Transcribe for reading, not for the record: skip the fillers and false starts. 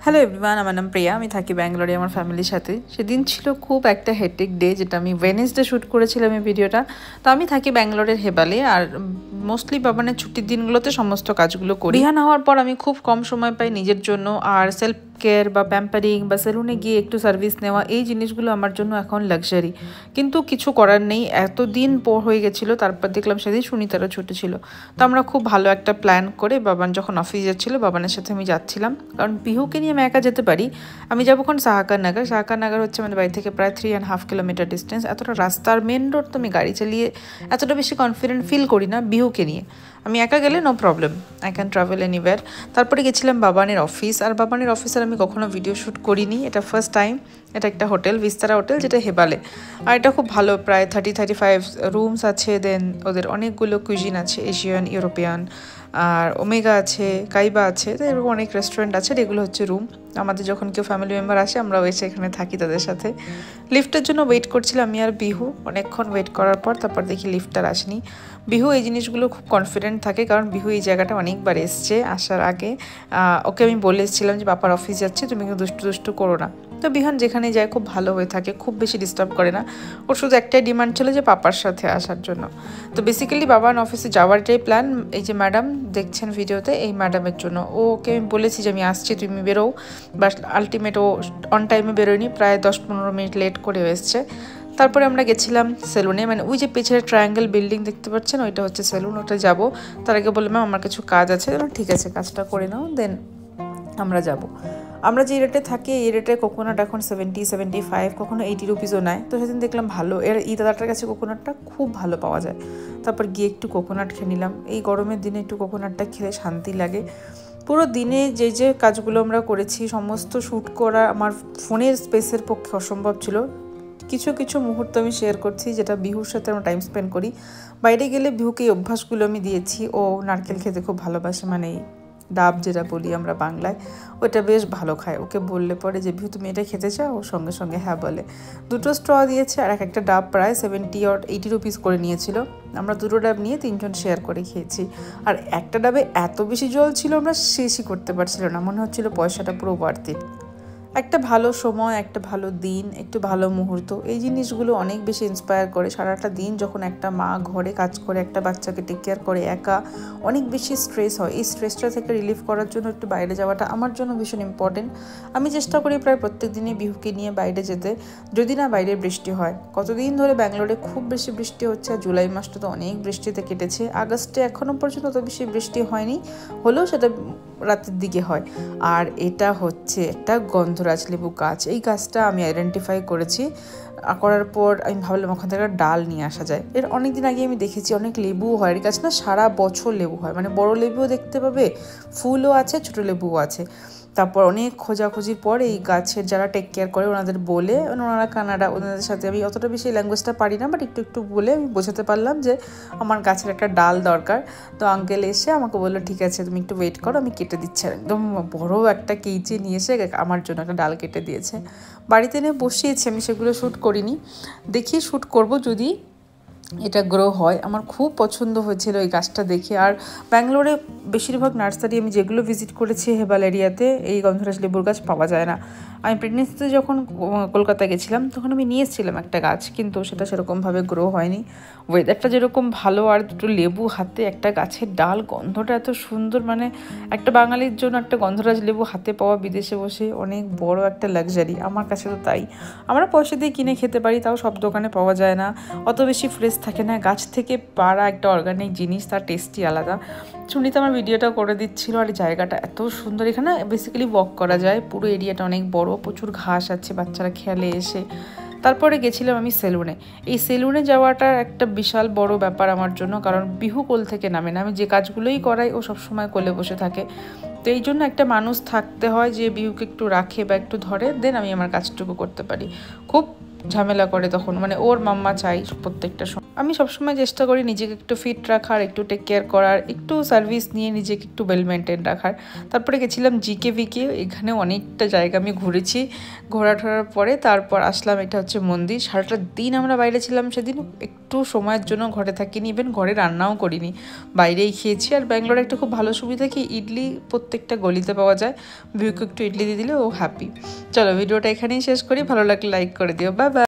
Hello everyone, আমার নাম প্রিয়া। আমি থাকি ব্যাঙ্গালোরে আমার ফ্যামিলির সাথে। সেদিন ছিল খুব একটা হেক্টিক ডে, যেটা আমি ওয়েডনেসডে শ্যুট করেছিলাম এই ভিডিওটা। তো আমি থাকি ব্যাঙ্গালোরের হেবালে, আর মোস্টলি বাবানের ছুটির দিনগুলোতে সমস্ত কাজগুলো করি। বিহান হওয়ার পর আমি খুব কম সময় পাই নিজের জন্য, আর সেলফ কেয়ার বা প্যাম্পারিং বা সেলুনে গিয়ে একটু সার্ভিস নেওয়া, এই জিনিসগুলো আমার জন্য এখন লাক্সারি। কিন্তু কিছু করার নেই, এতদিন পর হয়ে গেছিলো। তারপর দেখলাম সেদিন সুনিতারও ছুটি ছিল, তো আমরা খুব ভালো একটা প্ল্যান করে বাবান যখন অফিস যাচ্ছিলো বাবানের সাথে আমি যাচ্ছিলাম, কারণ বিহুকে নিয়ে আমি একা যেতে পারি। আমি যাবো কোন সাহাকার নগর হচ্ছে আমাদের বাড়ি থেকে প্রায় 3.5 কিলোমিটার ডিস্টেন্স। এতটা রাস্তার মেন রোড তো আমি গাড়ি চালিয়ে এতটা বেশি কনফিডেন্ট ফিল করি না বিহুকে নিয়ে। আমি একা গেলে no problem, I can travel anywhere. তারপরে গেছিলাম বাবানের অফিস, আর বাবানের অফিসের আমি কখনো ভিডিও শ্যুট করিনি, এটা ফার্স্ট টাইম। এটা একটা হোটেল, বিস্তারা হোটেল, যেটা হেবালে। আর এটা খুব ভালো, প্রায় 35 রুমস আছে। দেন ওদের অনেকগুলো কুইজিন আছে, এশিয়ান, ইউরোপিয়ান, আর ওমেগা আছে, কাইবা আছে, তো এরকম অনেক রেস্টুরেন্ট আছে। এগুলো হচ্ছে রুম। আমাদের যখন কেউ ফ্যামিলি মেম্বার আসে আমরাও এসে এখানে থাকি তাদের সাথে। লিফটের জন্য ওয়েট করছিলাম আমি আর বিহু, অনেকক্ষণ ওয়েট করার পর তারপর দেখি লিফটার আসেনি। বিহু এই জিনিসগুলো খুব কনফিডেন্ট থাকে, কারণ বিহু এই জায়গাটা অনেকবার এসছে আসার আগে। ওকে আমি বলেছিলাম যে বাবার অফিস যাচ্ছে, তুমি কিন্তু দুষ্টু করো না। তো বিহান যেখানে যায় খুব ভালো হয়ে থাকে, খুব বেশি ডিস্টার্ব করে না। ওর শুধু একটাই ডিমান্ড ছিল যে পাপার সাথে আসার জন্য। তো বেসিক্যালি বাবার অফিসে যাওয়ারটাই প্ল্যান। এই যে ম্যাডাম দেখছেন ভিডিওতে, এই ম্যাডামের জন্য ওকে আমি বলেছি যে আমি আসছি, তুমি বেরো। বাট আলটিমেট ও অন টাইমে বেরোয়নি, প্রায় 10-15 মিনিট লেট করে এসছে। তারপরে আমরা গেছিলাম সেলুনে, মানে ওই যে পেছনে ট্রায়াঙ্গেল বিল্ডিং দেখতে পাচ্ছেন, ওইটা হচ্ছে সেলুন, ওটা যাবো। তার আগে বললাম ম্যাম আমার কিছু কাজ আছে। ঠিক আছে, কাজটা করে নাও, দেন আমরা যাব। আমরা যে রেটে থাকি এই রেটে কোকোনাট এখন 70-75, কখনো 80 রুপিসও নেয়। তো সেদিন দেখলাম ভালো, এই দাদাটার কাছে কোকোনাটটা খুব ভালো পাওয়া যায়। তারপর গিয়ে একটু কোকোনাট খেয়ে নিলাম। এই গরমের দিনে একটু কোকোনাটটা খেলে শান্তি লাগে। পুরো দিনে যে কাজগুলো আমরা করেছি সমস্ত শ্যুট করা আমার ফোনের স্পেসের পক্ষে অসম্ভব ছিল। কিছু মুহূর্ত আমি শেয়ার করছি, যেটা বিহুর সাথে আমরা টাইম স্পেন্ড করি। বাইরে গেলে বিহুকে এই অভ্যাসগুলো আমি দিয়েছি। ও নারকেল খেতে খুব ভালোবাসে, মানে ডাব যেটা বলি আমরা বাংলায়, ওটা বেশ ভালো খায়। ওকে বললে পরে যে বিহু তুমি এটা খেতে চাও, ওর সঙ্গে সঙ্গে হ্যাঁ বলে। 2টো স্ট্র দিয়েছে, আর একটা ডাব প্রায় 70 or 80 রুপিস করে নিয়েছিল। আমরা 2টো ডাব নিয়ে 3জন শেয়ার করে খেয়েছি। আর একটা ডাবে এত বেশি জল ছিল আমরা শেষই করতে পারছিল না, মনে হচ্ছিল পয়সাটা পুরো ওয়ার্থ ইট। একটা ভালো সময়, একটা ভালো দিন, একটু ভালো মুহূর্ত, এই জিনিসগুলো অনেক বেশি ইন্সপায়ার করে। সারাটা দিন যখন একটা মা ঘরে কাজ করে একটা বাচ্চাকে টেক কেয়ার করে একা, অনেক বেশি স্ট্রেস হয়। এই স্ট্রেসটা থেকে রিলিফ করার জন্য একটু বাইরে যাওয়াটা আমার জন্য ভীষণ ইম্পর্টেন্ট। আমি চেষ্টা করি প্রায় প্রত্যেক দিনই বিহুকে নিয়ে বাইরে যেতে, যদি না বাইরে বৃষ্টি হয়। কতদিন ধরে ব্যাঙ্গালোরে খুব বেশি বৃষ্টি হচ্ছে, আর জুলাই মাসটা তো অনেক বৃষ্টিতে কেটেছে। আগস্টে এখনও পর্যন্ত অত বেশি বৃষ্টি হয়নি, হলেও সেটা রাতের দিকে হয়। আর এটা হচ্ছে একটা গন্ধরাজ লেবু গাছ। এই গাছটা আমি আইডেন্টিফাই করেছি, করার পর আমি ভাবলাম ওখান থেকে ডাল নিয়ে আসা যায়। এর অনেক দিন আগে আমি দেখেছি অনেক লেবু হয়। এই গাছ না সারা বছর লেবু হয়, মানে বড় লেবুও দেখতে পাবে, ফুলও আছে, ছোটো লেবুও আছে। তারপর অনেক খোঁজাখুঁজির পর এই গাছের যারা টেক কেয়ার করে ওনাদের বলে, ওনারা কানাডা, ওনাদের সাথে আমি অতটা বেশি ল্যাঙ্গুয়েজটা পারি না, বাট একটু বলে আমি বোঝাতে পারলাম যে আমার গাছের একটা ডাল দরকার। তো আঙ্কেল এসে আমাকে বললো ঠিক আছে তুমি একটু ওয়েট করো, আমি কেটে দিচ্ছি। আর একদম বড় একটা কেচি নিয়ে এসে আমার জন্য একটা ডাল কেটে দিয়েছে। বাড়িতে নিয়ে বসিয়েছি, আমি সেগুলো শ্যুট করিনি, দেখি শ্যুট করব যদি এটা গ্রো হয়। আমার খুব পছন্দ হয়েছিল এই গাছটা দেখে। আর ব্যাঙ্গালোরে বেশিরভাগ নার্সারি আমি যেগুলো ভিজিট করেছি হেবাল এরিয়াতে এই গন্ধরাজ লেবুর গাছ পাওয়া যায় না। আমি প্রেগনেন্সিতে যখন কলকাতা গেছিলাম তখন আমি নিয়ে এসেছিলাম একটা গাছ, কিন্তু সেটা সেরকমভাবে গ্রো হয়নি। ওয়েদারটা যেরকম ভালো, আর 2টো লেবু হাতে, একটা গাছের ডাল, গন্ধটা এত সুন্দর, মানে একটা বাঙালির জন্য একটা গন্ধরাজ লেবু হাতে পাওয়া বিদেশে বসে অনেক বড় একটা লাক্সারি। আমার কাছে তো তাই। আমরা পয়সা দিয়ে কিনে খেতে পারি, তাও সব দোকানে পাওয়া যায় না, অত বেশি ফ্রেশ থাকে না। গাছ থেকে পাড়া একটা অর্গানিক জিনিস, তার টেস্টই আলাদা। সুনিতা আমার ভিডিওটা করে দিচ্ছিল, আর জায়গাটা এত সুন্দর। এখানে বেসিক্যালি ওয়াক করা যায়, পুরো এরিয়াটা অনেক বড়, প্রচুর ঘাস আছে, বাচ্চারা খেলে এসে। তারপরে গেছিলাম আমি সেলুনে। এই সেলুনে যাওয়াটা একটা বিশাল বড় ব্যাপার আমার জন্য, কারণ বিহু কোল থেকে নামে না। আমি যে কাজগুলোই করাই ও সবসময় কোলে বসে থাকে। তো এই জন্য একটা মানুষ থাকতে হয় যে বিহুকে একটু রাখে বা একটু ধরে, দেন আমি আমার কাজটুকু করতে পারি। খুব ঝামেলা করে তখন, মানে ওর মাম্মা চাই প্রত্যেকটা সময়। আমি সবসময় চেষ্টা করি নিজেকে একটু ফিট রাখার, একটু টেক কেয়ার করার, একটু সার্ভিস নিয়ে নিজেকে একটু ওয়েল মেনটেন রাখার। তারপরে গেছিলাম জিকেভিকে, এখানে অনেকটা জায়গা আমি ঘুরেছি। ঘোরার পরে তারপর আসলাম, এটা হচ্ছে মন্দির। সারাটা দিন আমরা বাইরে ছিলাম সেদিন, একটু সময়ের জন্য ঘরে থাকিনি, ইভেন ঘরে রান্নাও করিনি, বাইরেই খেয়েছি। আর ব্যাঙ্গালোরে একটা খুব ভালো সুবিধা কি, ইডলি প্রত্যেকটা গলিতে পাওয়া যায়, ভিউকে একটু ইডলি দিয়ে দিলে ও হ্যাপি। চলো ভিডিওটা এখানেই শেষ করি, ভালো লাগলে লাইক করে দিও, বাই বাই।